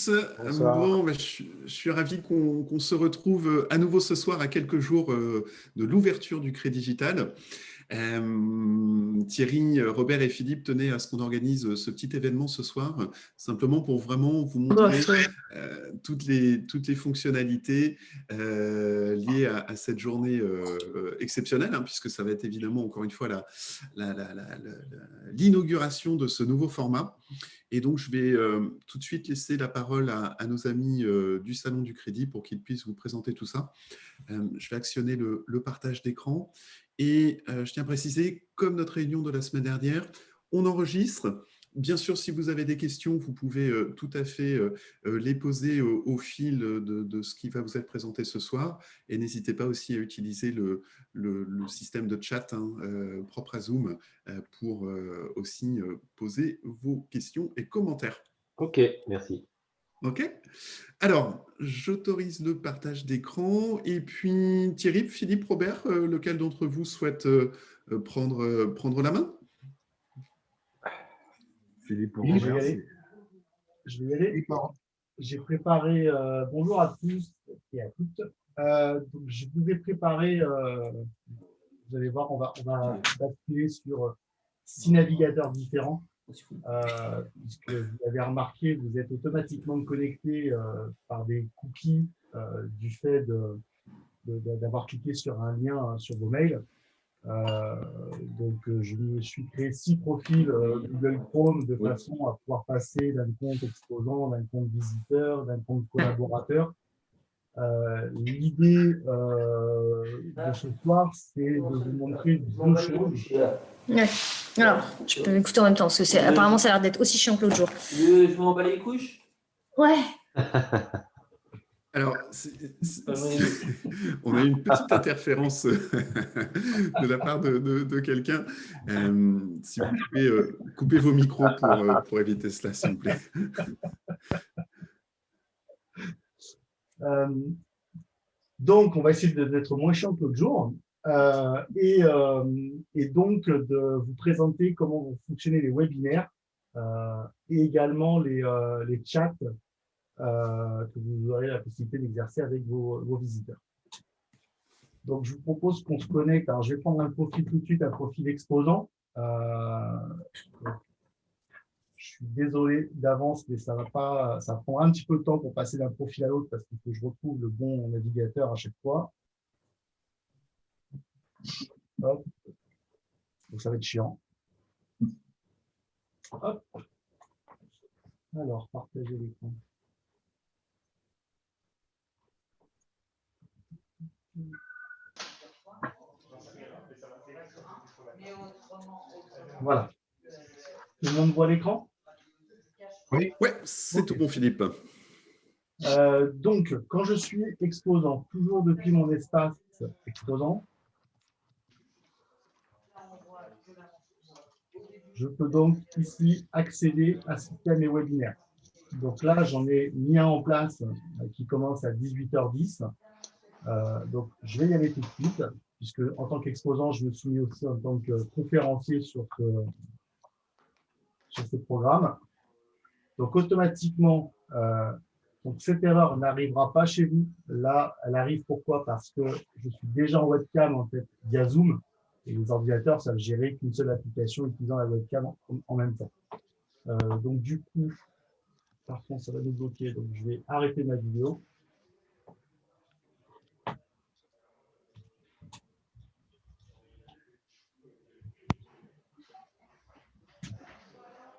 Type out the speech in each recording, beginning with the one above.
tous. Bonsoir. Bon, je suis ravi qu'on se retrouve à nouveau ce soir à quelques jours de l'ouverture du Crédit Digital. Thierry, Robert et Philippe tenaient à ce qu'on organise ce petit événement ce soir, simplement pour vraiment vous montrer toutes les fonctionnalités liées à cette journée exceptionnelle, hein, puisque ça va être évidemment, encore une fois, l'inauguration de ce nouveau format. Et donc, je vais tout de suite laisser la parole à nos amis du Salon du Crédit pour qu'ils puissent vous présenter tout ça. Je vais actionner le partage d'écran. Et je tiens à préciser, comme notre réunion de la semaine dernière, on enregistre. Bien sûr, si vous avez des questions, vous pouvez tout à fait les poser au fil de ce qui va vous être présenté ce soir. Et n'hésitez pas aussi à utiliser le système de chat propre à Zoom pour aussi poser vos questions et commentaires. Ok, merci. OK. Alors, j'autorise le partage d'écran. Et puis, Thierry, Philippe, Robert, lequel d'entre vous souhaite prendre la main? Philippe ou Philippe, Robert, je vais y aller. J'ai préparé, bonjour à tous et à toutes. Donc je vous ai préparé, vous allez voir, on va basculer sur 6 navigateurs différents. Puisque vous avez remarqué, vous êtes automatiquement connecté par des cookies du fait d'avoir cliqué sur un lien sur vos mails. Donc, je me suis créé 6 profils Google Chrome de façon à pouvoir passer d'un compte exposant, d'un compte visiteur, d'un compte collaborateur. L'idée de ce soir, c'est de vous montrer 2 choses. Ouais. Alors, je peux écouter en même temps, parce que apparemment, ça a l'air d'être aussi chiant que l'autre jour. Je m'emballe les couches. Ouais. Alors, on a une petite interférence de la part de quelqu'un. Si vous pouvez couper vos micros pour éviter cela, s'il vous plaît. Donc, on va essayer d'être moins chiant que l'autre jour et donc de vous présenter comment vont fonctionner les webinaires et également les chats que vous aurez la possibilité d'exercer avec vos visiteurs. Donc, je vous propose qu'on se connecte. Alors, je vais prendre un profil tout de suite, un profil exposant. Je suis désolé d'avance, mais ça prend un petit peu de temps pour passer d'un profil à l'autre parce qu'il faut que je retrouve le bon navigateur à chaque fois. Hop. Donc, ça va être chiant. Hop. Alors, partager l'écran. Voilà. Tout le monde voit l'écran? Oui, c'est tout bon, Philippe. Donc, quand je suis exposant, toujours depuis mon espace exposant, je peux donc ici accéder à ce système et webinaire. Donc là, j'en ai mis un en place qui commence à 18h10. Donc, je vais y aller tout de suite, puisque en tant qu'exposant, je me suis mis aussi en tant que conférencier sur ce programme. Donc, automatiquement, donc cette erreur n'arrivera pas chez vous. Là, elle arrive pourquoi? Parce que je suis déjà en webcam en fait via Zoom et les ordinateurs savent gérer qu'une seule application utilisant la webcam en même temps. Donc, du coup, par contre, ça va nous bloquer. Donc, je vais arrêter ma vidéo.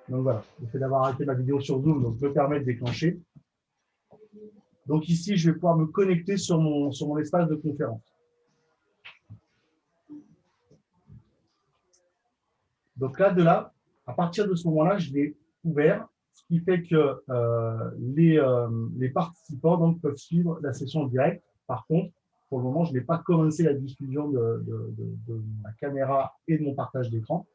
Donc voilà, le fait d'avoir arrêté ma vidéo sur Zoom donc, me permet de déclencher. Donc ici, je vais pouvoir me connecter sur mon espace de conférence. Donc là, à partir de ce moment-là, je l'ai ouvert, ce qui fait que les participants donc, peuvent suivre la session en direct. Par contre, pour le moment, je n'ai pas commencé la diffusion de ma caméra et de mon partage d'écran.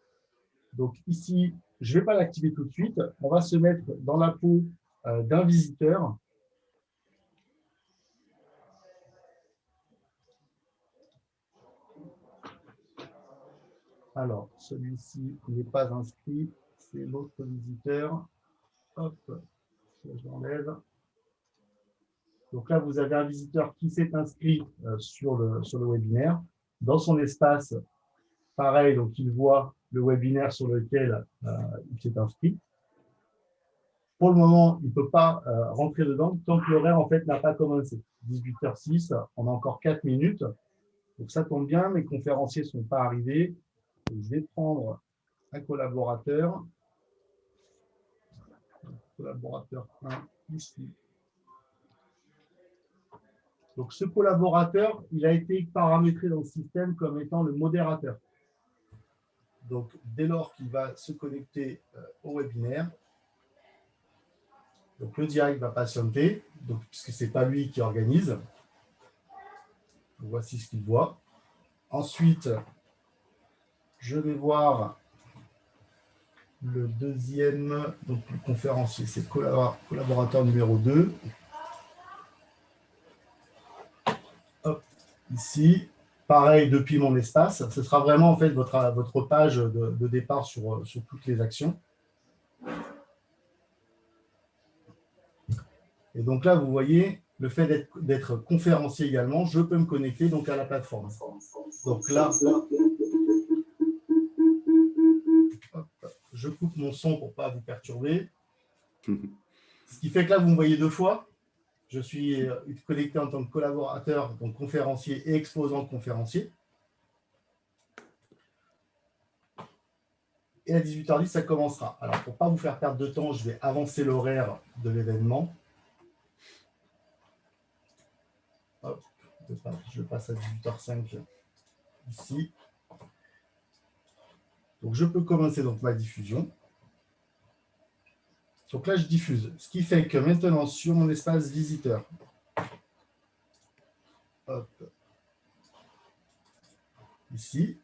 Donc ici, je ne vais pas l'activer tout de suite. On va se mettre dans la peau d'un visiteur. Alors, celui-ci n'est pas inscrit. C'est l'autre visiteur. Hop, je l'enlève. Donc là, vous avez un visiteur qui s'est inscrit sur le webinaire. Dans son espace, pareil, donc il voit le webinaire sur lequel il s'est inscrit. Pour le moment, il ne peut pas rentrer dedans tant que l'horaire en fait n'a pas commencé. 18h06, on a encore 4 minutes. Donc ça tombe bien, mes conférenciers ne sont pas arrivés. Donc, je vais prendre un collaborateur. Collaborateur 1 ici. Donc ce collaborateur, il a été paramétré dans le système comme étant le modérateur. Donc dès lors qu'il va se connecter au webinaire, donc le direct va patienter, donc, puisque ce n'est pas lui qui organise. Donc, voici ce qu'il voit. Ensuite, je vais voir le deuxième, donc le conférencier, c'est collaborateur numéro 2. Hop, ici. Pareil, depuis mon espace. Ce sera vraiment en fait votre page de départ sur toutes les actions. Et donc là, vous voyez, le fait d'être conférencier également, je peux me connecter donc à la plateforme. Donc là, hop, je coupe mon son pour ne pas vous perturber. Ce qui fait que là, vous me voyez 2 fois. Je suis connecté en tant que collaborateur, donc conférencier et exposant conférencier. Et à 18h10, ça commencera. Alors, pour ne pas vous faire perdre de temps, je vais avancer l'horaire de l'événement. Hop, je passe à 18h05 ici. Donc, je peux commencer donc ma diffusion. Donc là, je diffuse. Ce qui fait que maintenant, sur mon espace visiteur, hop, ici,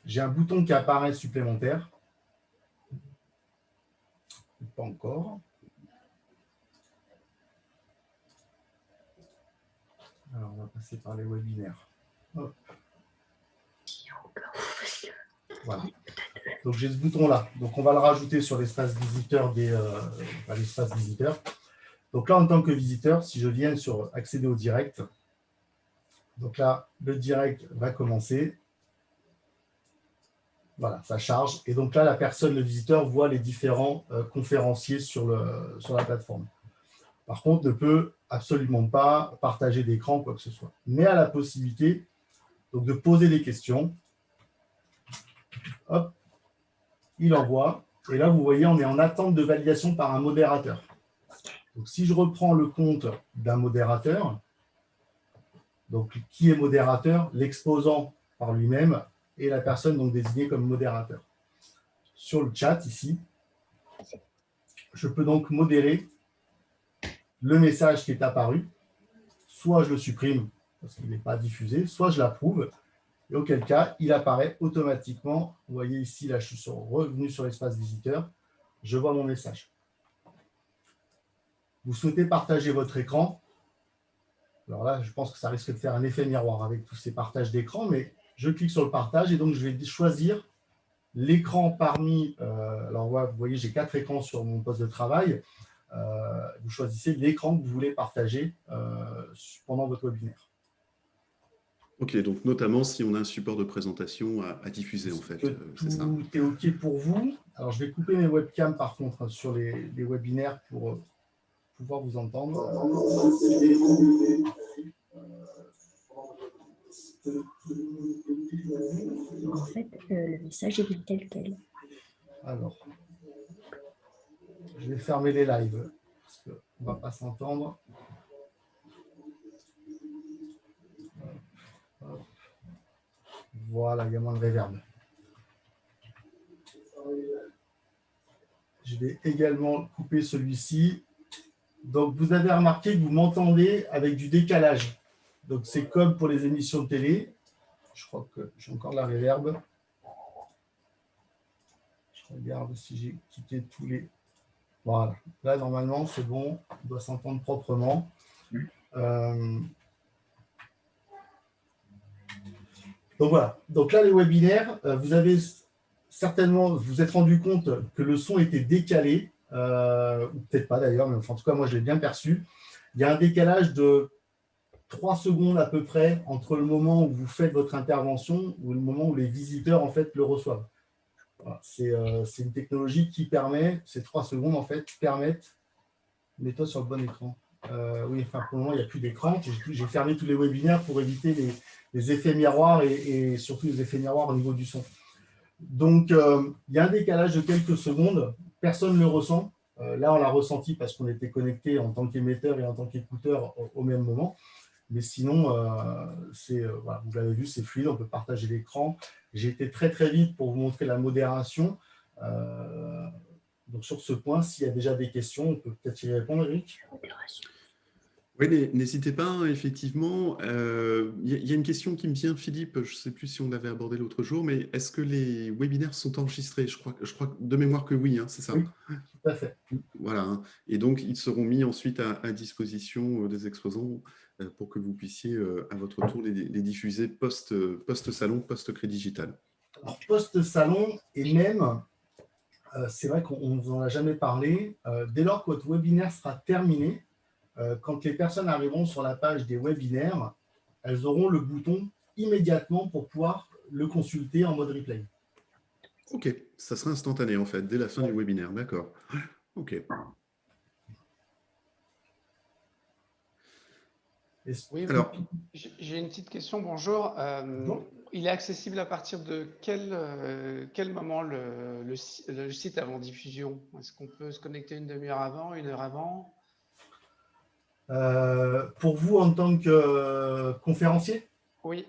j'ai un bouton qui apparaît supplémentaire. Pas encore. Alors, on va passer par les webinaires. Hop. Voilà. Donc, j'ai ce bouton-là. Donc, on va le rajouter sur l'espace visiteur l'espace visiteur. Donc là, en tant que visiteur, si je viens sur accéder au direct, donc là, le direct va commencer. Voilà, ça charge. Et donc là, la personne, le visiteur, voit les différents conférenciers sur la plateforme. Par contre, ne peut absolument pas partager d'écran ou quoi que ce soit. Mais a la possibilité donc, de poser des questions. Hop, il envoie. Et là, vous voyez, on est en attente de validation par un modérateur. Donc, si je reprends le compte d'un modérateur, donc qui est modérateur? L'exposant par lui-même et la personne donc désignée comme modérateur. Sur le chat, ici, je peux donc modérer le message qui est apparu. Soit je le supprime parce qu'il n'est pas diffusé, soit je l'approuve. Et auquel cas, il apparaît automatiquement. Vous voyez ici, là, je suis revenu sur l'espace visiteur. Je vois mon message. Vous souhaitez partager votre écran. Alors là, je pense que ça risque de faire un effet miroir avec tous ces partages d'écran, mais je clique sur le partage et donc je vais choisir l'écran parmi… alors vous voyez, j'ai 4 écrans sur mon poste de travail. Vous choisissez l'écran que vous voulez partager pendant votre webinaire. Ok, donc notamment si on a un support de présentation à diffuser, en fait. Tout est OK pour vous. Alors, je vais couper mes webcams, par contre, sur les webinaires pour pouvoir vous entendre. En fait, le message est bien tel quel. Alors, je vais fermer les lives parce qu'on ne va pas s'entendre. Voilà, il y a moins de reverb. Je vais également couper celui-ci. Donc, vous avez remarqué que vous m'entendez avec du décalage. Donc, c'est comme pour les émissions de télé. Je crois que j'ai encore la reverb. Je regarde si j'ai quitté tous les… Voilà. Là, normalement, c'est bon. On doit s'entendre proprement. Donc, voilà. Donc là, les webinaires, vous avez certainement, vous vous êtes rendu compte que le son était décalé ou peut-être pas d'ailleurs, mais enfin, en tout cas, moi, je l'ai bien perçu. Il y a un décalage de 3 secondes à peu près entre le moment où vous faites votre intervention ou le moment où les visiteurs en fait, le reçoivent. Voilà. C'est une technologie qui permet, ces 3 secondes en fait, permettent, mets-toi sur le bon écran. Oui, enfin, pour le moment, il n'y a plus d'écran. J'ai fermé tous les webinaires pour éviter les effets miroirs et surtout les effets miroirs au niveau du son. Donc, il y a un décalage de quelques secondes. Personne ne le ressent. Là, on l'a ressenti parce qu'on était connectés en tant qu'émetteur et en tant qu'écouteur au même moment. Mais sinon, voilà, vous l'avez vu, c'est fluide, on peut partager l'écran. J'ai été très très vite pour vous montrer la modération. Donc sur ce point, s'il y a déjà des questions, on peut peut-être y répondre, Eric. Oui, n'hésitez pas, hein, effectivement. Il y a une question qui me vient, Philippe, je ne sais plus si on l'avait abordé l'autre jour, mais est-ce que les webinaires sont enregistrés? Je crois de mémoire que oui, hein, c'est ça? Oui, tout à fait. Voilà, hein. Et donc, ils seront mis ensuite à disposition des exposants pour que vous puissiez, à votre tour, les diffuser post-salon, post-Crédit Digital. Alors, post-salon, et même, c'est vrai qu'on ne vous en a jamais parlé, dès lors que votre webinaire sera terminé, quand les personnes arriveront sur la page des webinaires, elles auront le bouton immédiatement pour pouvoir le consulter en mode replay. Ok, ça sera instantané en fait, dès la fin du webinaire, d'accord. Ok. Oui, alors, j'ai une petite question, bonjour. Bonjour. Il est accessible à partir de quel moment le site avant diffusion? Est-ce qu'on peut se connecter une demi-heure avant, une heure avant? Pour vous, en tant que conférencier, Oui,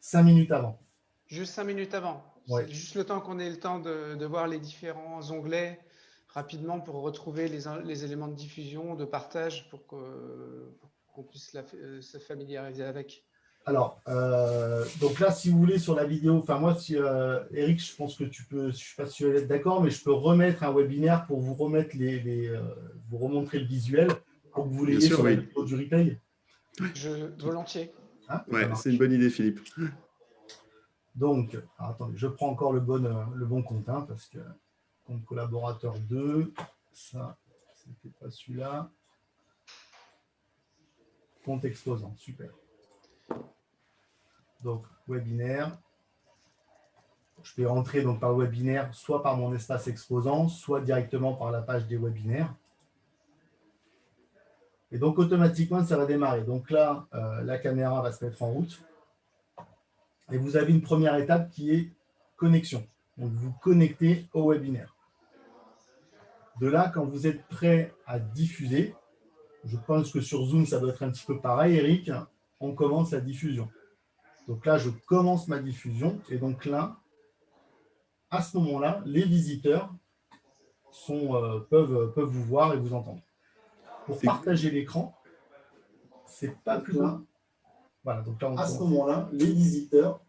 5 minutes avant. juste 5 minutes avant. Ouais. C'est juste le temps qu'on ait le temps de voir les différents onglets rapidement pour retrouver les éléments de diffusion, de partage pour qu'on puisse se familiariser avec. Alors, donc là, si vous voulez, sur la vidéo, enfin moi, si, Eric, je pense que tu peux, je ne sais pas si tu vas être d'accord, mais je peux remettre un webinaire pour vous remettre vous remontrer le visuel pour que vous Bien l'ayez sûr, sur la oui. vidéo du replay. Volontiers. Hein, Ouais, c'est une bonne idée, Philippe. donc, alors, attendez, je prends encore le bon compte, hein, parce que compte collaborateur 2, ça, c'était pas celui-là. Compte exposant, super. Donc, webinaire. Je peux rentrer donc par webinaire, soit par mon espace exposant, soit directement par la page des webinaires. Et donc, automatiquement, ça va démarrer. Donc là, la caméra va se mettre en route. Et vous avez une première étape qui est connexion. Donc, vous connectez au webinaire. De là, quand vous êtes prêt à diffuser, je pense que sur Zoom, ça doit être un petit peu pareil, Eric, on commence la diffusion. Donc là, je commence ma diffusion. Et donc là, à ce moment-là, les visiteurs peuvent vous voir et vous entendre. Pour partager l'écran, c'est pas plus loin. Voilà, donc là, à ce moment-là, les visiteurs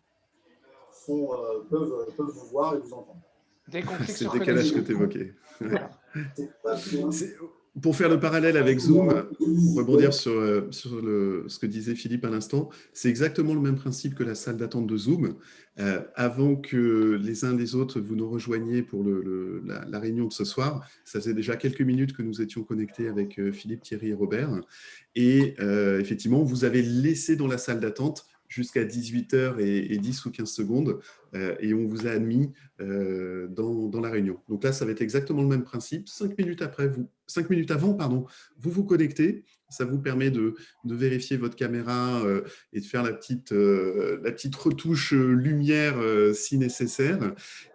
peuvent vous voir et vous entendre. Dès qu'on clique C'est sur le décalage que tu évoquais. Pour faire le parallèle avec Zoom, pour rebondir sur ce que disait Philippe à l'instant, c'est exactement le même principe que la salle d'attente de Zoom. Avant que les uns les autres vous nous rejoigniez pour la réunion de ce soir, ça faisait déjà quelques minutes que nous étions connectés avec Philippe, Thierry et Robert. Et effectivement, vous avez laissé dans la salle d'attente jusqu'à 18h et 10 ou 15 secondes, et on vous a admis dans la réunion. Donc là, ça va être exactement le même principe. 5 minutes avant, vous vous connectez. Ça vous permet de vérifier votre caméra et de faire la petite retouche lumière si nécessaire.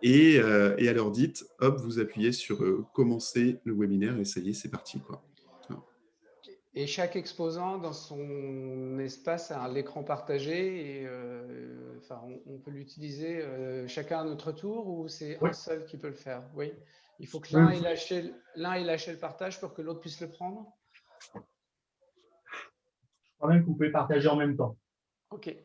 Et à l'heure dite, hop, vous appuyez sur commencer le webinaire et ça y est, c'est parti, quoi. Et chaque exposant dans son espace a l'écran partagé et enfin, on peut l'utiliser chacun à notre tour ou c'est un seul qui peut le faire? Oui. Il faut que l'un ait lâché le partage pour que l'autre puisse le prendre? Je crois même que vous pouvez partager en même temps. Ok.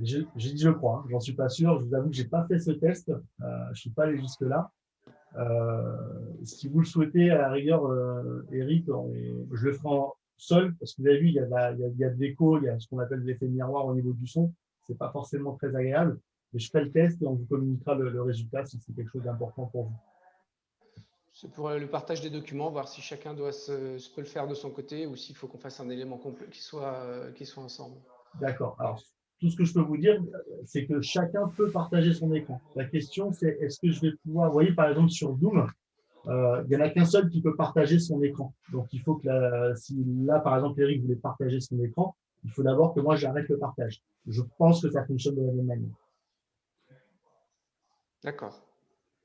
J'ai dit je crois, hein, j'en suis pas sûr. Je vous avoue que je n'ai pas fait ce test. Je ne suis pas allé jusque-là. Si vous le souhaitez, à la rigueur, Eric, je le ferai seul, parce que vous avez vu, il y a de l'écho, il y a ce qu'on appelle l'effet miroir au niveau du son. Ce n'est pas forcément très agréable. Mais je ferai le test et on vous communiquera le résultat si c'est quelque chose d'important pour vous. C'est pour le partage des documents, voir si chacun peut le faire de son côté ou s'il faut qu'on fasse un élément complet qui soit ensemble. D'accord. Alors, tout ce que je peux vous dire, c'est que chacun peut partager son écran. La question, c'est est-ce que je vais pouvoir… Vous voyez, par exemple, sur Zoom, il n'y en a qu'un seul qui peut partager son écran. Donc, il faut que si là, par exemple, Eric voulait partager son écran, il faut d'abord que moi, j'arrête le partage. Je pense que ça fonctionne de la même manière. D'accord.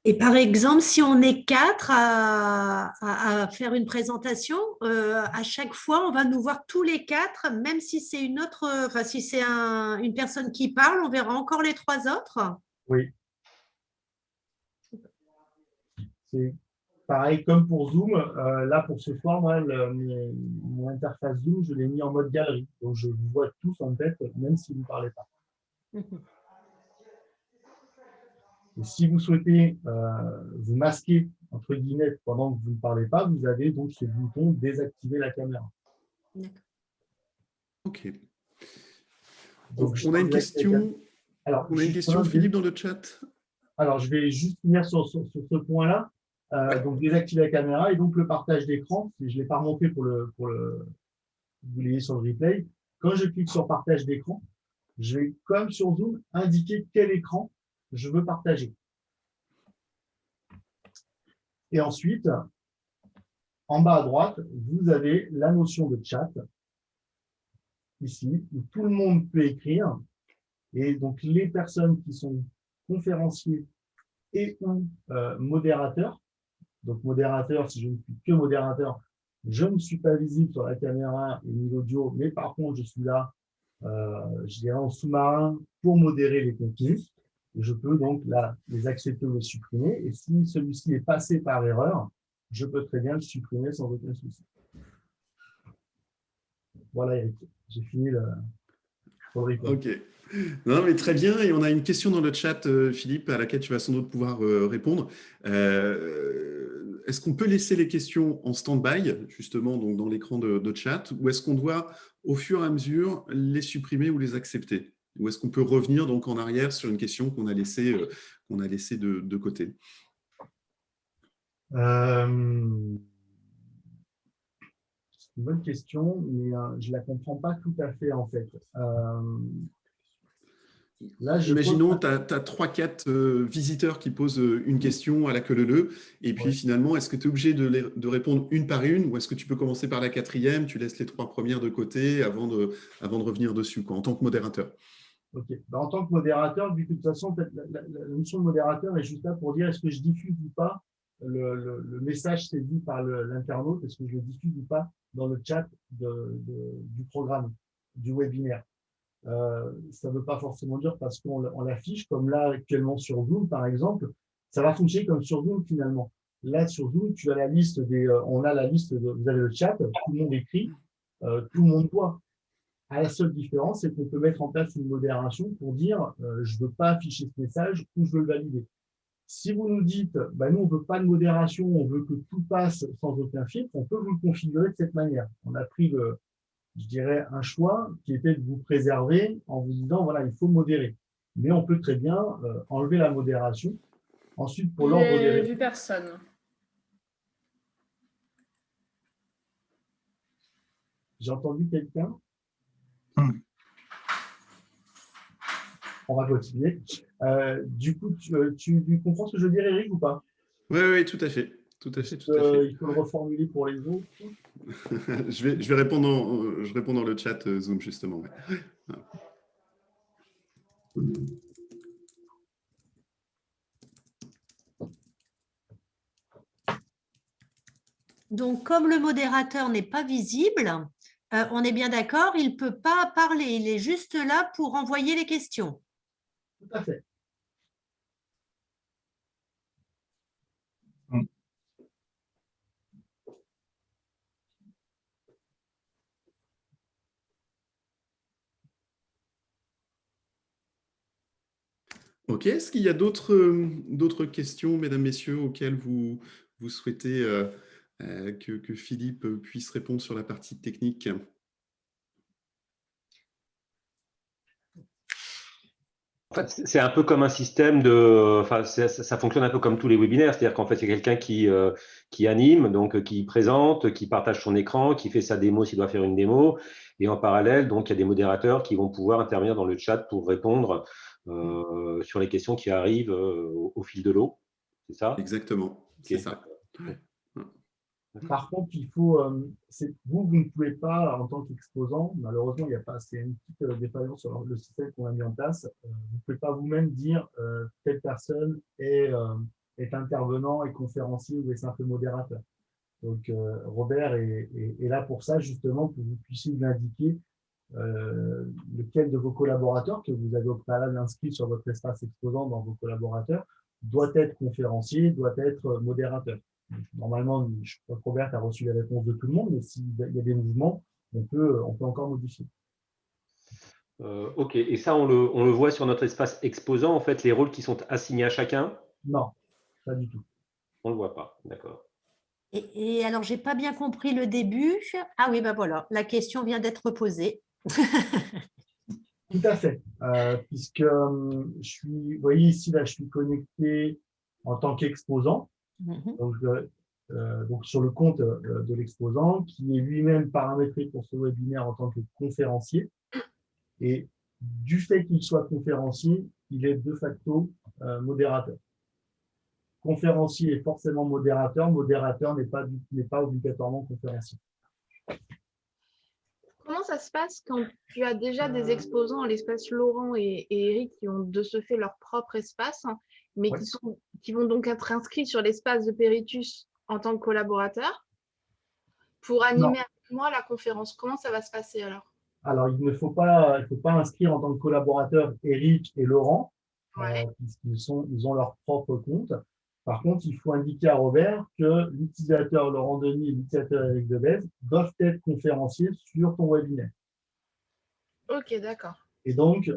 Et par exemple, si on est 4 à faire une présentation, à chaque fois, on va nous voir tous les 4, même si c'est une autre, enfin, si c'est une personne qui parle, on verra encore les 3 autres. Oui. C'est pareil comme pour Zoom. Là, pour ce soir, moi, mon interface Zoom, je l'ai mis en mode galerie. Donc, je vous vois tous en tête, même si vous ne parlez pas. Et si vous souhaitez vous masquer, entre guillemets, pendant que vous ne parlez pas, vous avez donc ce bouton « Désactiver la caméra ». OK. Donc, on a une question, alors, on a une question, Philippe, dans le chat. Alors, je vais juste finir sur ce point-là. Donc, désactiver la caméra et donc le partage d'écran. Je ne l'ai pas remonté pour vous l'ayez sur le replay. Quand je clique sur partage d'écran, je vais, comme sur Zoom, indiquer quel écran je veux partager. Et ensuite, en bas à droite, vous avez la notion de chat, ici, où tout le monde peut écrire. Et donc, les personnes qui sont conférenciers et ou modérateurs, donc modérateur, si je ne suis que modérateur, je ne suis pas visible sur la caméra et ni l'audio, mais par contre, je suis là, je dirais en sous-marin, pour modérer les contenus. Et je peux donc là les accepter ou les supprimer. Et si celui-ci est passé par erreur, je peux très bien le supprimer sans aucun souci. Voilà, Eric, j'ai fini le replay. OK. Non, mais très bien. Et on a une question dans le chat, Philippe, à laquelle tu vas sans doute pouvoir répondre. Est-ce qu'on peut laisser les questions en stand-by, justement, donc dans l'écran de chat, ou est-ce qu'on doit, au fur et à mesure, les supprimer ou les accepter? Ou est-ce qu'on peut revenir donc en arrière sur une question qu'on a laissée de côté? C'est une bonne question, mais je ne la comprends pas tout à fait, en fait. Là, imaginons, tu as 3-4 visiteurs qui posent une question à la queue leu, et puis finalement, est-ce que tu es obligé de répondre une par une, ou est-ce que tu peux commencer par la 4e, tu laisses les 3 premières de côté avant de revenir dessus, quoi, en tant que modérateur? Ok. En tant que modérateur, de toute façon, la notion de modérateur est juste là pour dire est-ce que je diffuse ou pas le message séduit par l'internaute, est-ce que je le diffuse ou pas dans le chat du programme, du webinaire. Ça ne veut pas forcément dire parce qu'on l'affiche, comme là actuellement sur Zoom par exemple, ça va fonctionner comme sur Zoom finalement. Là sur Zoom, tu as la liste on a la liste, vous avez le chat, tout le monde écrit, tout le monde voit. À la seule différence, c'est qu'on peut mettre en place une modération pour dire je ne veux pas afficher ce message ou je veux le valider. Si vous nous dites nous on ne veut pas de modération, on veut que tout passe sans aucun filtre, on peut vous le configurer de cette manière. On a pris je dirais, un choix qui était de vous préserver en vous disant, voilà, il faut modérer. Mais on peut très bien enlever la modération. Ensuite, pour l'ordre des J'ai vu personne. J'ai entendu quelqu'un. On va continuer. Du coup, tu comprends ce que je veux dire, Eric, ou pas? Oui, tout à fait. Tout à fait. Il faut le reformuler pour les autres. je vais répondre je réponds dans le chat Zoom, justement. Ouais. Donc, comme le modérateur n'est pas visible, on est bien d'accord, il ne peut pas parler, il est juste là pour envoyer les questions. Tout à fait. Ok, est-ce qu'il y a d'autres questions, mesdames, messieurs, auxquelles vous souhaitez que Philippe puisse répondre sur la partie technique? En fait, c'est un peu comme un système de. Enfin, ça fonctionne un peu comme tous les webinaires, c'est-à-dire qu'en fait, il y a quelqu'un qui anime, donc qui présente, qui partage son écran, qui fait sa démo s'il doit faire une démo, et en parallèle, donc il y a des modérateurs qui vont pouvoir intervenir dans le chat pour répondre sur les questions qui arrivent au fil de l'eau. C'est ça? Exactement, c'est ça. Par contre, il faut, vous ne pouvez pas, en tant qu'exposant, malheureusement, il n'y a pas, c'est une petite défaillance sur le système qu'on a mis en place, vous ne pouvez pas vous-même dire telle personne est intervenant, est conférencier ou est simple modérateur. Donc, Robert est là pour ça, justement, pour que vous puissiez lui indiquer lequel de vos collaborateurs, que vous avez au préalable inscrit sur votre espace exposant dans vos collaborateurs, doit être conférencier, doit être modérateur. Normalement, je crois que Robert a reçu les réponses de tout le monde, mais s'il y a des mouvements, on peut encore modifier. OK. Et ça, on le voit sur notre espace exposant, en fait, les rôles qui sont assignés à chacun? Non, pas du tout. On ne le voit pas, d'accord. Et alors, je n'ai pas bien compris le début. Ah oui, ben voilà, la question vient d'être posée. Tout à fait, puisque vous voyez ici, là, je suis connecté en tant qu'exposant. Donc, sur le compte de l'exposant, qui est lui-même paramétré pour ce webinaire en tant que conférencier. Et du fait qu'il soit conférencier, il est de facto modérateur. Conférencier est forcément modérateur, modérateur n'est pas obligatoirement conférencier. Comment ça se passe quand tu as déjà des exposants, l'espace Laurent et Eric, qui ont de ce fait leur propre espace, mais qui vont donc être inscrits sur l'espace de Peritus en tant que collaborateurs pour animer avec moi la conférence? Comment ça va se passer alors? Alors, il ne faut pas inscrire en tant que collaborateur Eric et Laurent, puisqu'ils ont leur propre compte. Par contre, il faut indiquer à Robert que l'utilisateur Laurent Denis et l'utilisateur Eric Debèze doivent être conférenciers sur ton webinaire. Ok, d'accord. Et donc,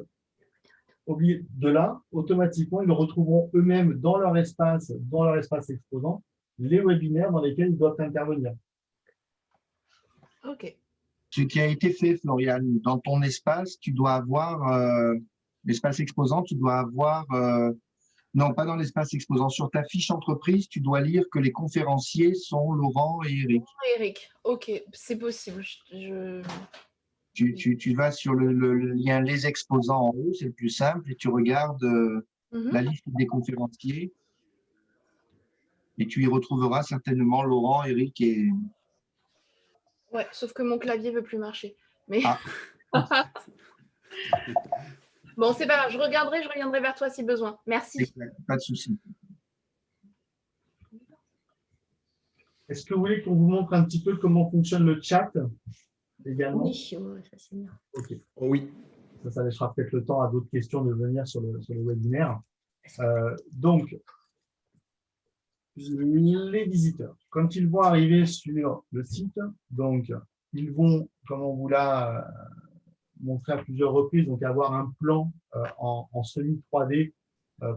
de là, automatiquement, ils retrouveront eux-mêmes dans leur espace exposant, les webinaires dans lesquels ils doivent intervenir. Ok. Ce qui a été fait, Florian, dans ton espace, tu dois avoir, l'espace exposant, tu dois avoir, non, pas dans l'espace exposant, sur ta fiche entreprise, tu dois lire que les conférenciers sont Laurent et Eric. Eric, ok, c'est possible. Tu vas sur le lien les exposants en haut, c'est le plus simple, et tu regardes la liste des conférenciers, et tu y retrouveras certainement Laurent, Eric et… Ouais, sauf que mon clavier ne veut plus marcher. Mais… Bon, c'est pas grave, je reviendrai vers toi si besoin. Merci. Pas de souci. Est-ce que vous voulez qu'on vous montre un petit peu comment fonctionne le chat également? Oui, ça c'est bien. Ok. Oh, oui. Ça laissera peut-être le temps à d'autres questions de venir sur le webinaire. Donc, les visiteurs, quand ils vont arriver sur le site, donc ils vont, comme on vous l'a montré à plusieurs reprises, donc avoir un plan en semi 3D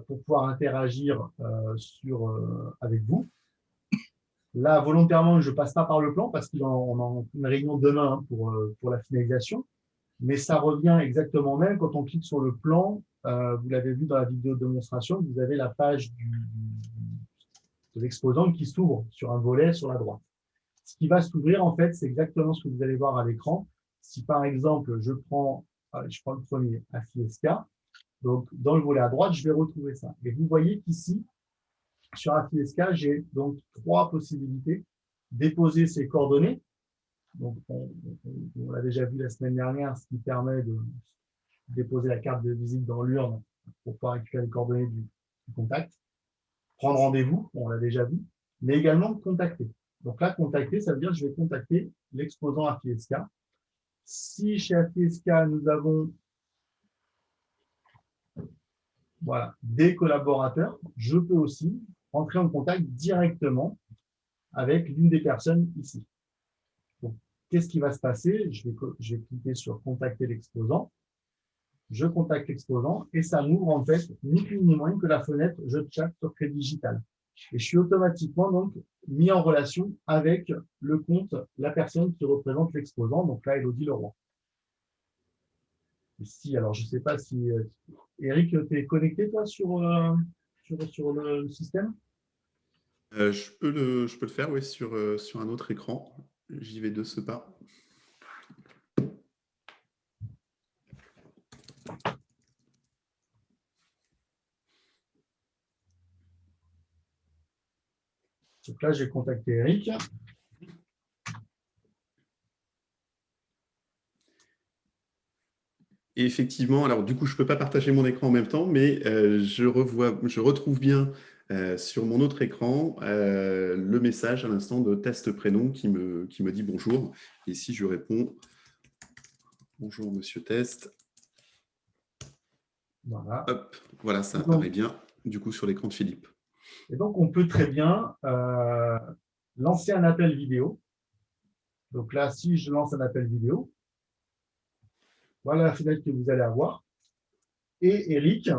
pour pouvoir interagir avec vous. Là, volontairement, je ne passe pas par le plan parce qu'on a une réunion demain pour la finalisation, mais ça revient exactement au même quand on clique sur le plan. Vous l'avez vu dans la vidéo de démonstration, vous avez la page de l'exposant qui s'ouvre sur un volet sur la droite. Ce qui va s'ouvrir, en fait, c'est exactement ce que vous allez voir à l'écran. Si, par exemple, je prends le premier, AFI-SK, donc dans le volet à droite, je vais retrouver ça. Et vous voyez qu'ici, sur AFI-SK, j'ai donc 3 possibilités. Déposer ses coordonnées. Donc, on l'a déjà vu la semaine dernière, ce qui permet de déposer la carte de visite dans l'urne pour pouvoir récupérer les coordonnées du contact. Prendre rendez-vous, on l'a déjà vu, mais également contacter. Donc là, contacter, ça veut dire que je vais contacter l'exposant AFI-SK. Si chez AFI-SK, nous avons des collaborateurs, je peux aussi entrer en contact directement avec l'une des personnes ici. Donc, qu'est-ce qui va se passer? Je vais cliquer sur contacter l'exposant. Je contacte l'exposant et ça m'ouvre en fait ni plus ni moins que la fenêtre je chat sur Crédit Digital. Et je suis automatiquement donc mis en relation avec le compte, la personne qui représente l'exposant, donc là, Élodie Leroy. Ici, alors je ne sais pas si Eric, tu es connecté, toi, sur le système? Je peux le faire, oui, sur un autre écran. J'y vais de ce pas. Donc là, j'ai contacté Eric. Et effectivement, alors du coup, je ne peux pas partager mon écran en même temps, mais je retrouve bien sur mon autre écran le message à l'instant de test prénom qui me dit bonjour. Et si je réponds bonjour monsieur test, Voilà. hop, voilà, ça apparaît bien du coup sur l'écran de Philippe. Et donc, on peut très bien lancer un appel vidéo. Donc là, si je lance un appel vidéo, voilà la fenêtre que vous allez avoir. Et Eric,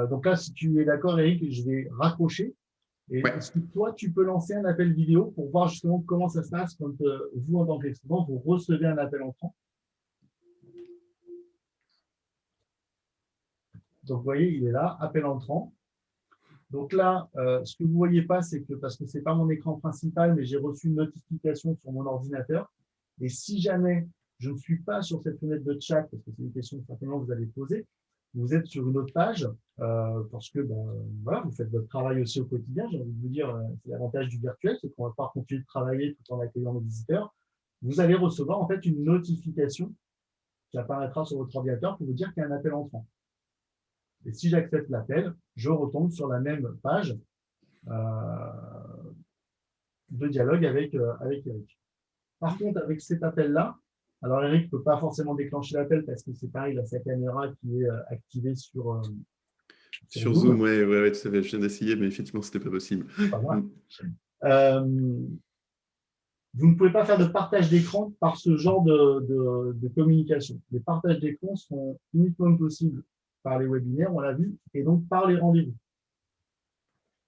donc là, si tu es d'accord, Eric, je vais raccrocher. Et est-ce que toi, tu peux lancer un appel vidéo pour voir justement comment ça se passe quand vous, en tant qu'exposant, vous recevez un appel entrant? Donc, vous voyez, il est là, appel entrant. Donc là, ce que vous ne voyez pas, c'est que, parce que ce n'est pas mon écran principal, mais j'ai reçu une notification sur mon ordinateur. Et si jamais je ne suis pas sur cette fenêtre de chat, parce que c'est une question que certainement vous allez poser, vous êtes sur une autre page, parce que voilà, vous faites votre travail aussi au quotidien. J'ai envie de vous dire, c'est l'avantage du virtuel, c'est qu'on va pouvoir continuer de travailler tout en accueillant nos visiteurs. Vous allez recevoir en fait une notification qui apparaîtra sur votre ordinateur pour vous dire qu'il y a un appel entrant. Et si j'accepte l'appel, je retombe sur la même page de dialogue avec Eric. Par contre, avec cet appel-là, alors Eric ne peut pas forcément déclencher l'appel parce que c'est pareil, il a sa caméra qui est activée sur Zoom. Oui, tout à fait. Je viens d'essayer, mais effectivement, ce n'était pas possible. Vous ne pouvez pas faire de partage d'écran par ce genre de communication. Les partages d'écran sont uniquement possibles par les webinaires, on l'a vu, et donc par les rendez-vous.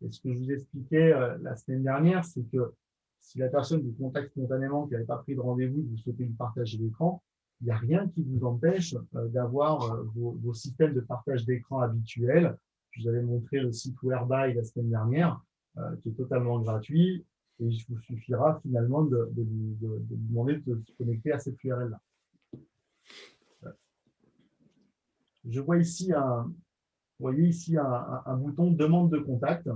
Et ce que je vous expliquais la semaine dernière, c'est que si la personne vous contacte spontanément, qui n'avait pas pris de rendez-vous, que vous souhaitez lui partager l'écran, il n'y a rien qui vous empêche d'avoir vos systèmes de partage d'écran habituels. Je vous avais montré le site Whereby la semaine dernière, qui est totalement gratuit, et il vous suffira finalement de lui demander de se connecter à cette URL-là. Je vois ici vous voyez ici un bouton demande de contact.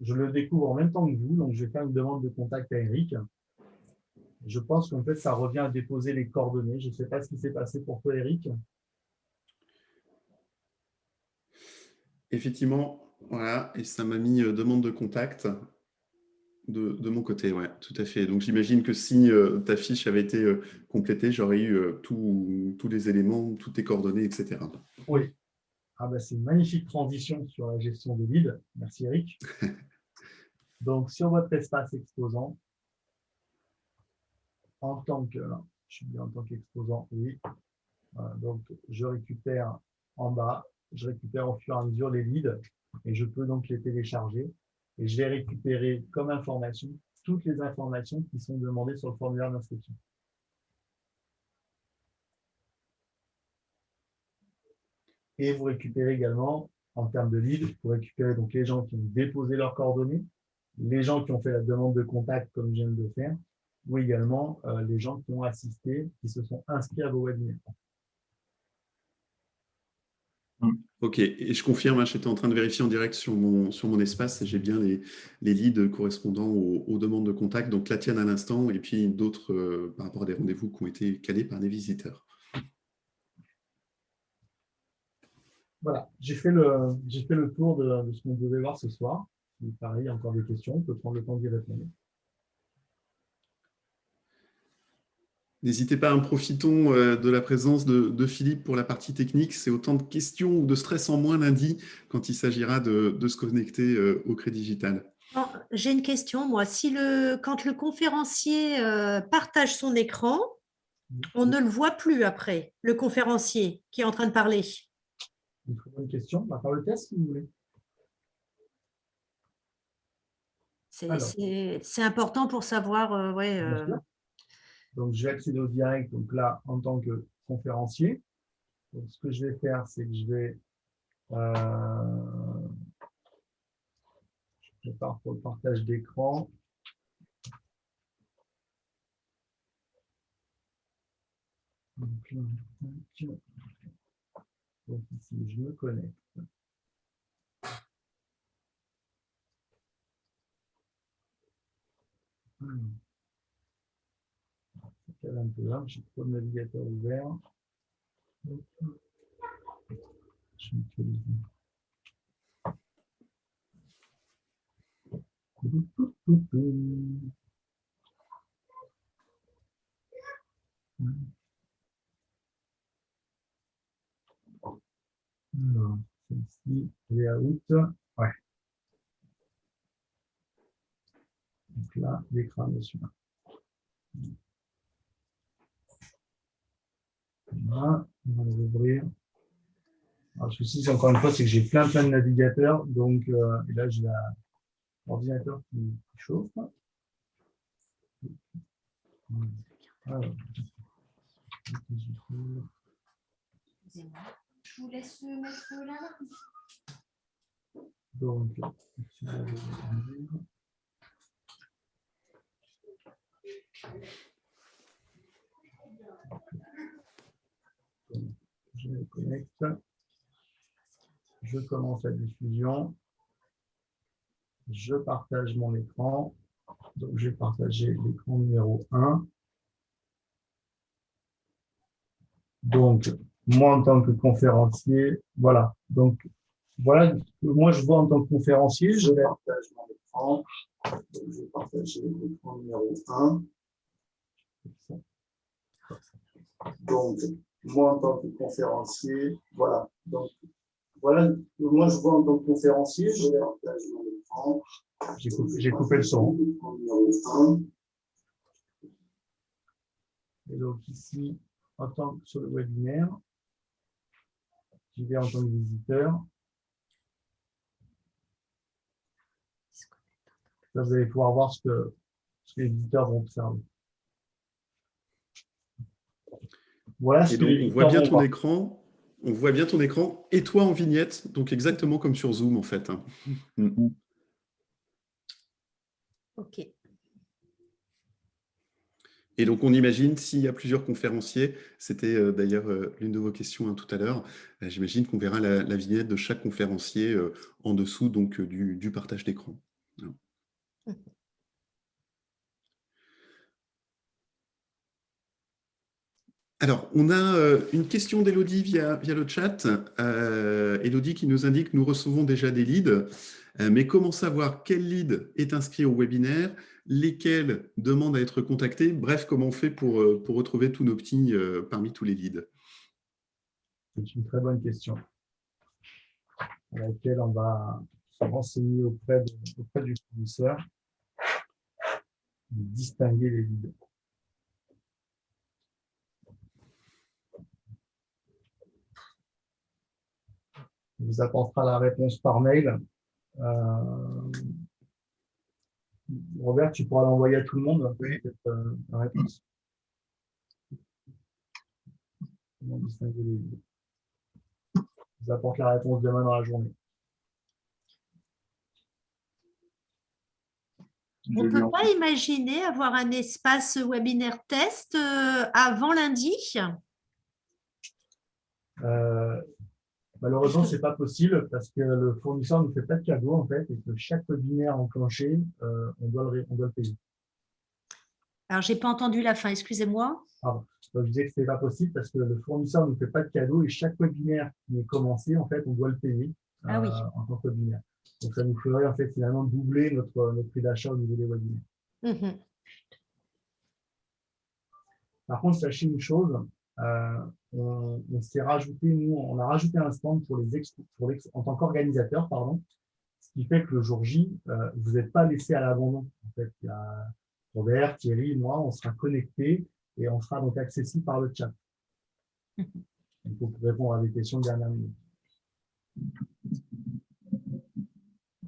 Je le découvre en même temps que vous, donc je vais faire une demande de contact à Eric. Je pense qu'en fait, ça revient à déposer les coordonnées. Je ne sais pas ce qui s'est passé pour toi, Eric. Effectivement, voilà, et ça m'a mis demande de contact de mon côté, ouais, tout à fait. Donc j'imagine que si ta fiche avait été complétée, j'aurais eu tous les éléments, toutes tes coordonnées, etc. Oui. Ah ben, c'est une magnifique transition sur la gestion des leads. Merci, Eric. Donc, sur votre espace exposant, en tant que, là, je suis bien en tant qu'exposant, oui. Donc, je récupère en bas, je récupère au fur et à mesure les leads et je peux donc les télécharger. Et je vais récupérer comme information toutes les informations qui sont demandées sur le formulaire d'inscription. Et vous récupérez également, en termes de leads, vous récupérez donc les gens qui ont déposé leurs coordonnées, les gens qui ont fait la demande de contact, comme je viens de le faire, ou également les gens qui ont assisté, qui se sont inscrits à vos webinaires. Ok, et je confirme, j'étais en train de vérifier en direct sur mon espace et j'ai bien les leads correspondant aux demandes de contact, donc la tienne à l'instant et puis d'autres par rapport à des rendez-vous qui ont été calés par des visiteurs. Voilà, j'ai fait le tour de ce qu'on devait voir ce soir. Et pareil, il y a encore des questions, on peut prendre le temps d'y répondre. N'hésitez pas, profitons de la présence de Philippe pour la partie technique. C'est autant de questions ou de stress en moins lundi quand il s'agira de se connecter au Crédit Digital. J'ai une question, moi. Quand le conférencier partage son écran, on ne le voit plus après, le conférencier qui est en train de parler. Une très bonne question. On va faire le test si vous voulez. C'est important pour savoir. Donc, je vais accéder au direct, donc là, en tant que conférencier. Donc, ce que je vais faire, c'est que je vais Je prépare pour le partage d'écran. Donc ici, je me connecte. C'est un peu là, j'ai trop de navigateurs ouverts. Je m'utilise. Alors, celle-ci, layout. Ouais. Donc là, l'écran est celui-là. Voilà, on va l'ouvrir. Alors, le souci, c'est encore une fois, c'est que j'ai plein de navigateurs. Donc, et là, j'ai l'ordinateur qui chauffe. Alors, je vous laisse mettre là. donc, ici, je vais ouvrir. Donc, je me connecte. Je commence la diffusion. Je partage mon écran. Donc, j'ai partagé l'écran numéro 1. Donc, moi, en tant que conférencier, voilà. Donc, voilà, moi, je vois en tant que conférencier, je partage mon écran. Donc, je vais partager l'écran numéro 1. Donc, moi, en tant que conférencier, voilà. Donc, voilà, moi, je vois en tant que conférencier, je partage mon écran. J'ai coupé le son. Numéro 1. Et donc, ici, en tant que sur le webinaire, j'y vais en tant que visiteur. Là, vous allez pouvoir voir ce que les visiteurs vont observer. Voilà ce et que donc, les on voit visiteurs bien vont ton voir. écran. On voit bien ton écran et toi en vignette, donc exactement comme sur Zoom en fait. OK. Et donc, on imagine, s'il y a plusieurs conférenciers, c'était d'ailleurs l'une de vos questions tout à l'heure, j'imagine qu'on verra la vignette de chaque conférencier en dessous donc, du partage d'écran. Voilà. Alors, on a une question d'Élodie via le chat. Élodie qui nous indique que nous recevons déjà des leads, mais comment savoir quel lead est inscrit au webinaire, lesquels demandent à être contactés, bref, comment on fait pour retrouver tous nos petits parmi tous les leads? C'est une très bonne question à laquelle on va se renseigner auprès du fournisseur, distinguer les leads. On vous apportera la réponse par mail. Robert, tu pourras l'envoyer à tout le monde, oui. La réponse. Comment distinguer les leads? Je vous apporte la réponse demain dans la journée. On ne peut pas imaginer avoir un espace webinaire test avant lundi? Malheureusement, ce n'est pas possible parce que le fournisseur ne fait pas de cadeau en fait et que chaque webinaire enclenché, on doit le payer. Alors, je n'ai pas entendu la fin, excusez-moi. Pardon. Donc, je disais que ce n'est pas possible parce que le fournisseur ne fait pas de cadeau et chaque webinaire qui est commencé, en fait, on doit le payer Ah oui. en tant que webinaire. Donc, ça nous ferait en fait finalement doubler notre prix d'achat au niveau des webinaires. Mhm. Par contre, sachez une chose, on s'est rajouté, nous, on a rajouté un stand pour en tant qu'organisateur, pardon, ce qui fait que le jour J, vous n'êtes pas laissé à l'abandon. En fait, il y a Robert, Thierry, moi, on sera connectés et on sera donc accessible par le chat. Donc, pour répondre à des questions de dernière minute.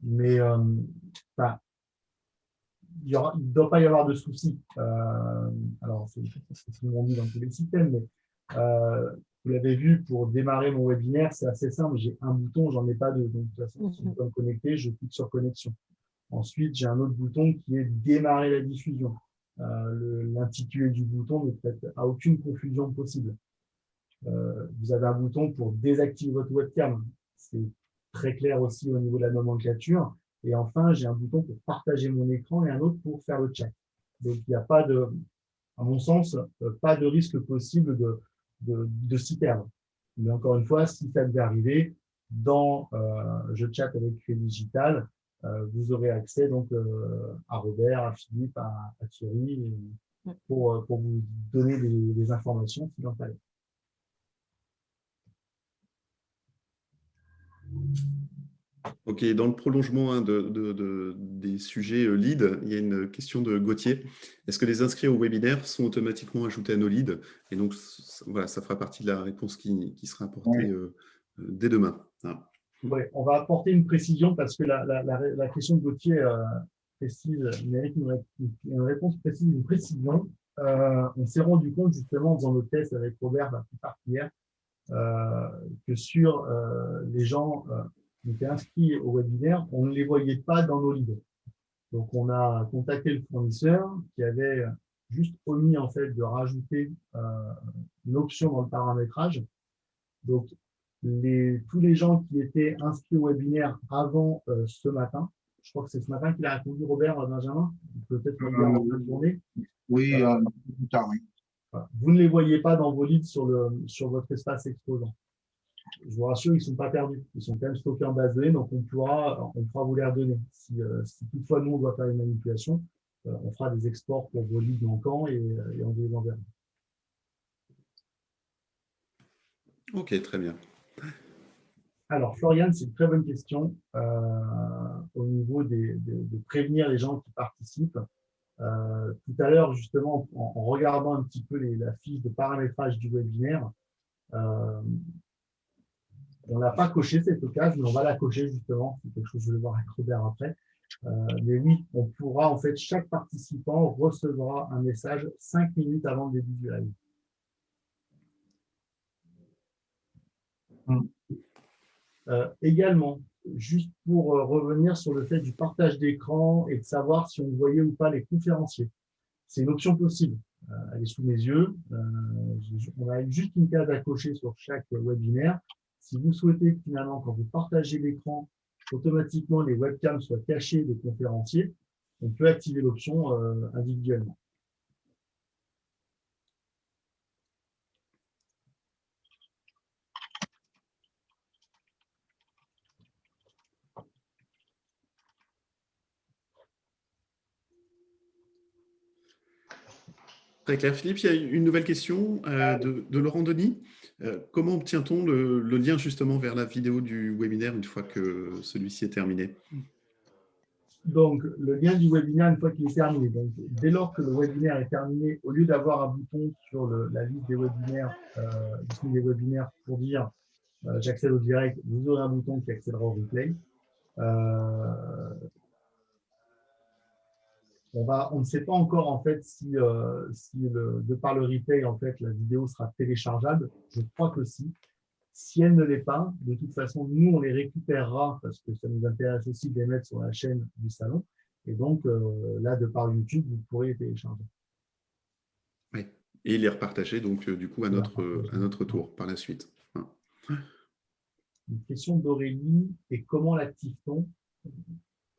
Mais il ne doit pas y avoir de soucis. Alors, c'est ce qu'on dit dans tous les systèmes, mais Vous l'avez vu, pour démarrer mon webinaire, c'est assez simple. J'ai un bouton, j'en ai pas deux. Donc, de toute façon, si je veux me connecter, je clique sur connexion. Ensuite, j'ai un autre bouton qui est démarrer la diffusion. L'intitulé du bouton ne prête à aucune confusion possible. Vous avez un bouton pour désactiver votre webcam. C'est très clair aussi au niveau de la nomenclature. Et enfin, j'ai un bouton pour partager mon écran et un autre pour faire le chat. Donc, il n'y a pas de, à mon sens, pas de risque possible de s'y perdre. Mais encore une fois, si ça devait arriver, dans Je chatte avec Crédit Digital, vous aurez accès donc à Robert, à Philippe, à Thierry, pour vous donner des informations s'il en fallait. Ok, dans le prolongement hein, des sujets leads, il y a une question de Gauthier. Est-ce que les inscrits au webinaire sont automatiquement ajoutés à nos leads? Et donc, voilà, ça fera partie de la réponse qui sera apportée dès demain. Ah. Oui, on va apporter une précision parce que la question de Gauthier précise, mérite une réponse précise, une précision. On s'est rendu compte justement en faisant le test avec Robert plus tard hier que sur les gens qui étaient inscrits au webinaire, on ne les voyait pas dans nos leads. Donc, on a contacté le fournisseur qui avait juste omis en fait de rajouter une option dans le paramétrage. Donc, tous les gens qui étaient inscrits au webinaire avant ce matin, je crois que c'est ce matin qu'il a répondu Robert Benjamin, peut-être le dire en fin de journée. Oui, plus tard, oui. Voilà. Vous ne les voyez pas dans vos leads sur votre espace exposant. Je vous rassure, ils ne sont pas perdus. Ils sont quand même stockés en base de données, donc on pourra vous les redonner. Si toutefois nous, on doit faire une manipulation, on fera des exports pour vos leads manquants et on vous les enverra. Ok, très bien. Alors, Floriane, c'est une très bonne question au niveau de prévenir les gens qui participent. Tout à l'heure, justement, en regardant un petit peu la fiche de paramétrage du webinaire, on n'a pas coché cette case, mais on va la cocher justement. C'est quelque chose que je vais voir avec Robert après. Mais oui, on pourra, en fait, chaque participant recevra un message 5 minutes avant le début du live. Également, juste pour revenir sur le fait du partage d'écran et de savoir si on voyait ou pas les conférenciers. C'est une option possible. Elle est sous mes yeux. On a juste une case à cocher sur chaque webinaire. Si vous souhaitez que finalement, quand vous partagez l'écran, automatiquement les webcams soient cachées des conférenciers, on peut activer l'option individuellement. Très clair. Philippe, il y a une nouvelle question de Laurent Denis. Comment obtient-on le lien justement vers la vidéo du webinaire une fois que celui-ci est terminé? Donc, le lien du webinaire une fois qu'il est terminé. Donc, dès lors que le webinaire est terminé, au lieu d'avoir un bouton sur la liste des webinaires, pour dire j'accède au direct, vous aurez un bouton qui accédera au replay. On ne sait pas encore en fait si de par le replay en fait la vidéo sera téléchargeable. Je crois que si. Si elle ne l'est pas, de toute façon, nous, on les récupérera parce que ça nous intéresse aussi de les mettre sur la chaîne du salon. Et donc, là, de par YouTube, vous pourrez les télécharger. Oui, et les repartager donc du coup à notre tour par la suite. Une question d'Aurélie. Et comment l'active-t-on?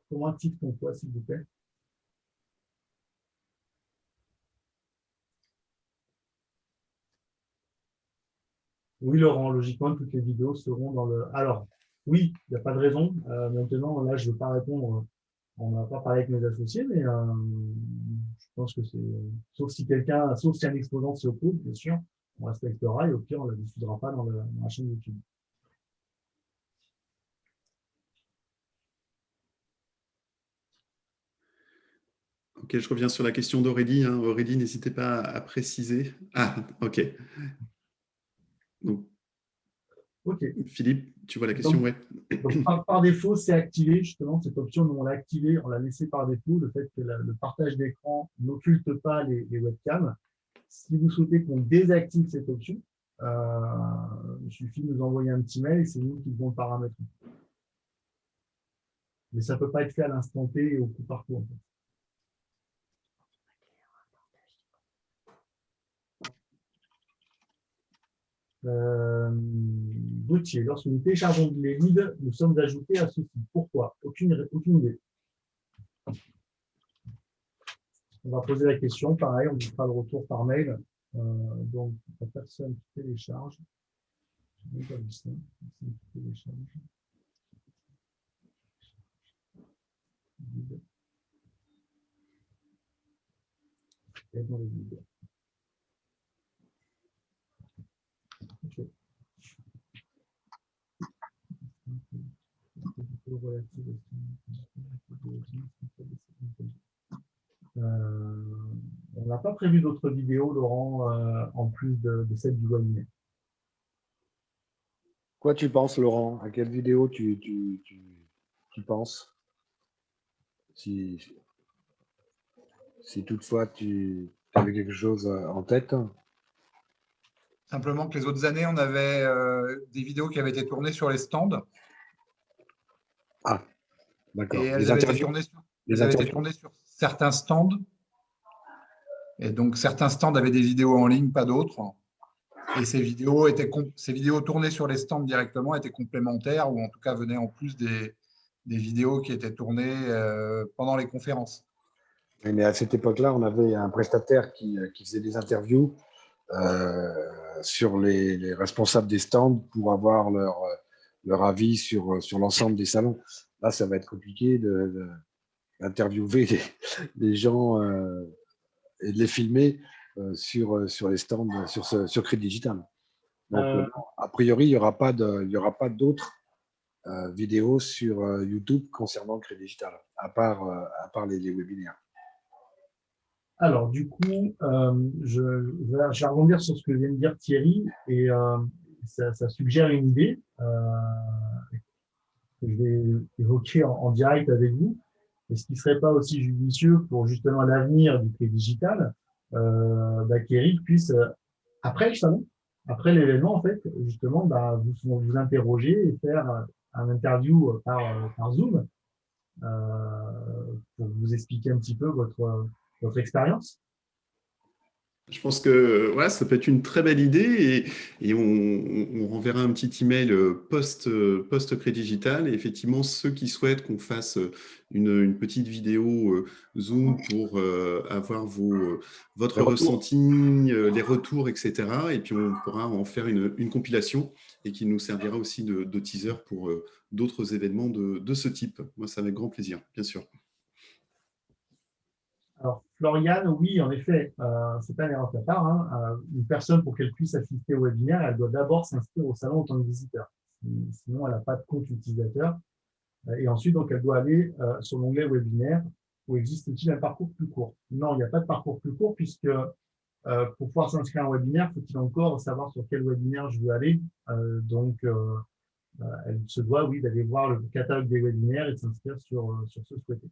Comment active-t-on quoi, s'il vous plaît? Oui, Laurent, logiquement, toutes les vidéos seront dans le… Alors, oui, il n'y a pas de raison. Maintenant, là, je ne veux pas répondre. On n'a pas parlé avec mes associés, mais je pense que c'est… Sauf si un exposant s'y oppose, bien sûr, on respectera et au pire, on ne la diffusera pas dans la chaîne YouTube. Ok, je reviens sur la question d'Aurélie. Aurélie, n'hésitez pas à préciser. Ah, ok. Donc, okay. Philippe, tu vois la question? Donc, ouais. Donc, par défaut, c'est activé, justement, cette option, nous, on l'a activée, on l'a laissé par défaut, le fait que le partage d'écran n'occulte pas les webcams. Si vous souhaitez qu'on désactive cette option, il suffit de nous envoyer un petit mail et c'est nous qui devons le paramétrer. Mais ça ne peut pas être fait à l'instant T et au coup par coup. En fait. Gauthier, lorsque nous téléchargeons les leads, nous sommes ajoutés à ceci. Pourquoi? Aucune idée. On va poser la question, pareil, on vous fera le retour par mail. Donc, la personne qui télécharge. Je n'ai pas vu ça. Personne qui télécharge. Et dans les leads. Okay. On n'a pas prévu d'autres vidéos, Laurent, en plus de celle du webinaire. Quoi tu penses, Laurent? À quelle vidéo tu penses? Si toutefois tu avais quelque chose en tête. Simplement que les autres années, on avait des vidéos qui avaient été tournées sur les stands. Ah, d'accord. Et elles avaient été tournées sur certains stands. Et donc, certains stands avaient des vidéos en ligne, pas d'autres. Et ces vidéos tournées sur les stands directement étaient complémentaires, ou en tout cas venaient en plus des vidéos qui étaient tournées pendant les conférences. Mais à cette époque-là, on avait un prestataire qui faisait des interviews sur les responsables des stands pour avoir leur avis sur l'ensemble des salons. Là, ça va être compliqué d'interviewer les gens et de les filmer sur les stands, sur Crédit Digital. Donc, a priori, il n'y aura pas d'autres vidéos sur YouTube concernant Crédit Digital, à part les webinaires. Alors, du coup, je vais rebondir sur ce que vient de dire Thierry, et ça suggère une idée que je vais évoquer en direct avec vous. Est-ce qu'il ne serait pas aussi judicieux pour justement l'avenir du Crédit Digital qu'Eric puisse, après le salon, après l'événement, en fait, justement, vous interroger et faire un interview par Zoom pour vous expliquer un petit peu votre expérience? Je pense que voilà, ça peut être une très belle idée et on renverra un petit email post-Crédit Digital. Et effectivement, ceux qui souhaitent qu'on fasse une petite vidéo Zoom pour avoir votre ressenti, les retours, etc. Et puis, on pourra en faire une compilation et qui nous servira aussi de teaser pour d'autres événements de ce type. Moi, ça avec grand plaisir, bien sûr. Alors, Floriane, oui, en effet, c'est pas une erreur de ta part. Une personne, pour qu'elle puisse assister au webinaire, elle doit d'abord s'inscrire au salon en tant que visiteur. Sinon, elle n'a pas de compte utilisateur. Et ensuite, donc, elle doit aller sur l'onglet webinaire où existe-t-il un parcours plus court. Non, il n'y a pas de parcours plus court puisque pour pouvoir s'inscrire à un webinaire, faut-il encore savoir sur quel webinaire je veux aller. Elle se doit, oui, d'aller voir le catalogue des webinaires et de s'inscrire sur ce souhaité.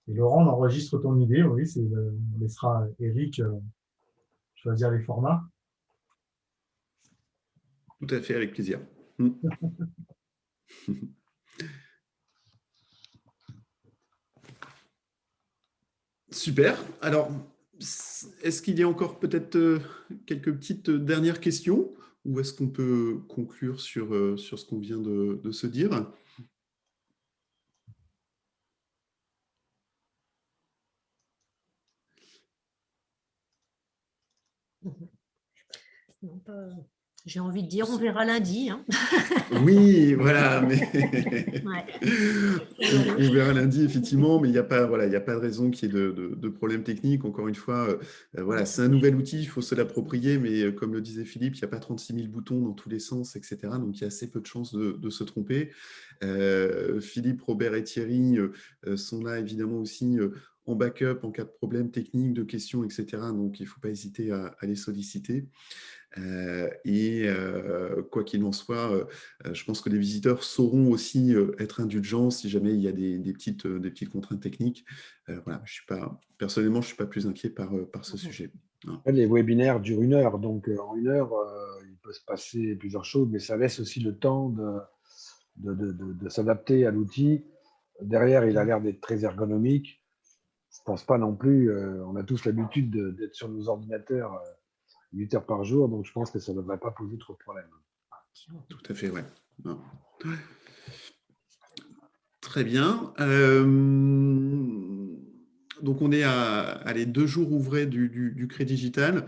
Et Laurent, on enregistre ton idée, oui, on laissera Eric choisir les formats. Tout à fait, avec plaisir. Super. Alors, est-ce qu'il y a encore peut-être quelques petites dernières questions ou est-ce qu'on peut conclure sur ce qu'on vient de se dire ? Non, pas... J'ai envie de dire, on verra lundi. Hein. Oui, voilà. Mais... on verra lundi, effectivement, mais il n'y a pas, voilà, il n'y a pas de raison qu'il y ait de problèmes techniques. Encore une fois, voilà, c'est un nouvel outil, il faut se l'approprier, mais comme le disait Philippe, il n'y a pas 36 000 boutons dans tous les sens, etc. Donc, il y a assez peu de chances de se tromper. Philippe, Robert et Thierry sont là, évidemment, aussi en backup en cas de problème technique, de questions, etc. Donc, il ne faut pas hésiter à les solliciter. Quoi qu'il en soit, je pense que les visiteurs sauront aussi être indulgents si jamais il y a des petites contraintes techniques. Voilà, personnellement, je ne suis pas plus inquiet par ce sujet. Les webinaires durent 1 heure, donc en 1 heure, il peut se passer plusieurs choses, mais ça laisse aussi le temps de s'adapter à l'outil. Derrière, il a l'air d'être très ergonomique. Je ne pense pas non plus, on a tous l'habitude d'être sur nos ordinateurs 8 heures par jour, donc je pense que ça ne devrait pas poser trop de problèmes. Tout à fait, ouais. Non. Très bien. Donc, on est à 2 jours ouvrés du Crédit Digital.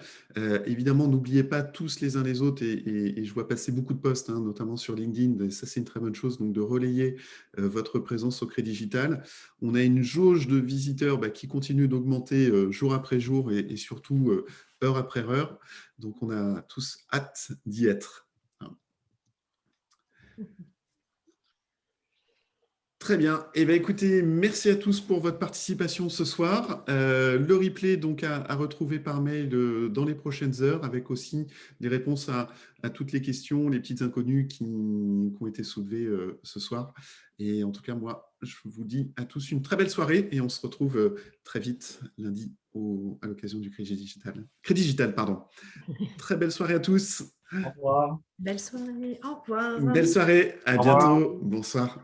Évidemment, n'oubliez pas tous les uns les autres, et je vois passer beaucoup de posts, hein, notamment sur LinkedIn, et ça, c'est une très bonne chose, donc de relayer votre présence au Crédit Digital. On a une jauge de visiteurs qui continue d'augmenter jour après jour et surtout heure après heure. Donc, on a tous hâte d'y être. Très bien. Eh bien, écoutez, merci à tous pour votre participation ce soir. Le replay donc à retrouver par mail dans les prochaines heures, avec aussi les réponses à toutes les questions, les petites inconnues qui ont été soulevées ce soir. Et en tout cas, moi, je vous dis à tous une très belle soirée et on se retrouve très vite lundi à l'occasion du Crédit Digital, pardon. Très belle soirée à tous. Au revoir. Belle soirée. Au revoir. Une belle soirée. À bientôt. Bonsoir.